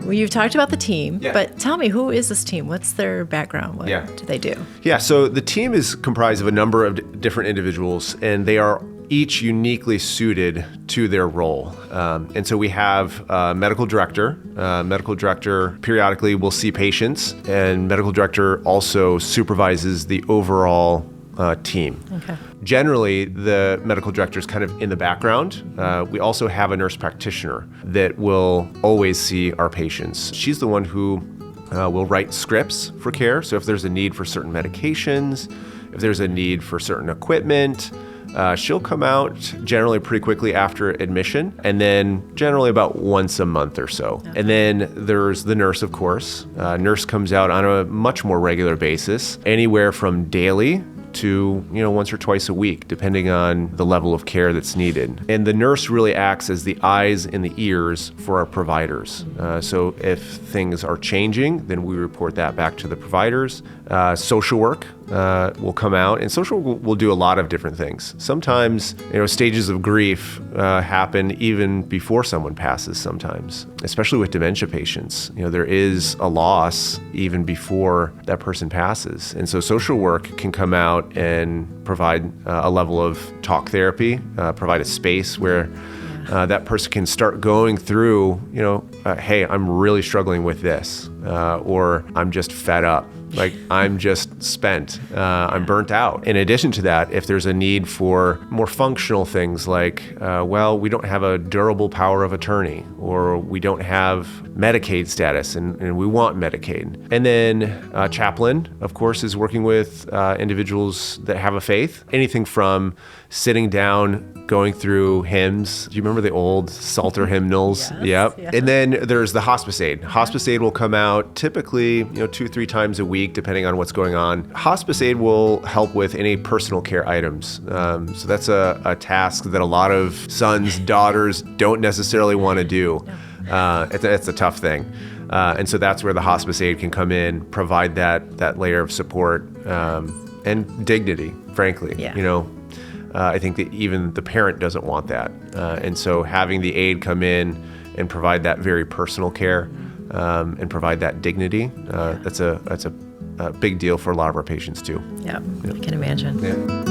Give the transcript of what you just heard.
Well, you've talked about the team, Yeah. but tell me, who is this team? What's their background? What do they do? Yeah, so the team is comprised of a number of different individuals, and they are each uniquely suited to their role. And so we have a medical director. Medical director periodically will see patients, and medical director also supervises the overall team. Okay. Generally, the medical director is kind of in the background. We also have a nurse practitioner that will always see our patients. She's the one who will write scripts for care. So if there's a need for certain medications, if there's a need for certain equipment, she'll come out generally pretty quickly after admission, and then generally about once a month or so. Okay. And then there's the nurse, of course. Nurse comes out on a much more regular basis, anywhere from daily to once or twice a week, depending on the level of care that's needed. And the nurse really acts as the eyes and the ears for our providers. So if things are changing, then we report that back to the providers. Social work will come out, and social work will do a lot of different things. Sometimes stages of grief happen even before someone passes sometimes, especially with dementia patients. There is a loss even before that person passes. And so social work can come out and provide a level of talk therapy, provide a space where that person can start going through, hey, I'm really struggling with this, or I'm just fed up. Like, I'm just spent, I'm burnt out. In addition to that, if there's a need for more functional things like, we don't have a durable power of attorney, or we don't have Medicaid status and we want Medicaid. And then chaplain, of course, is working with individuals that have a faith. Anything from sitting down, going through hymns. Do you remember the old Psalter hymnals? Yes, Yep. yeah. And then there's the hospice aide. Hospice aide will come out typically 2-3 times a week, depending on what's going on. Hospice aide will help with any personal care items. So that's a task that a lot of sons, daughters don't necessarily want to do. It's a tough thing. And so that's where the hospice aide can come in, provide that layer of support and dignity, frankly. Yeah. I think that even the parent doesn't want that. And so having the aide come in and provide that very personal care and provide that dignity, that's a big deal for a lot of our patients too. Yeah, I can imagine. Yeah.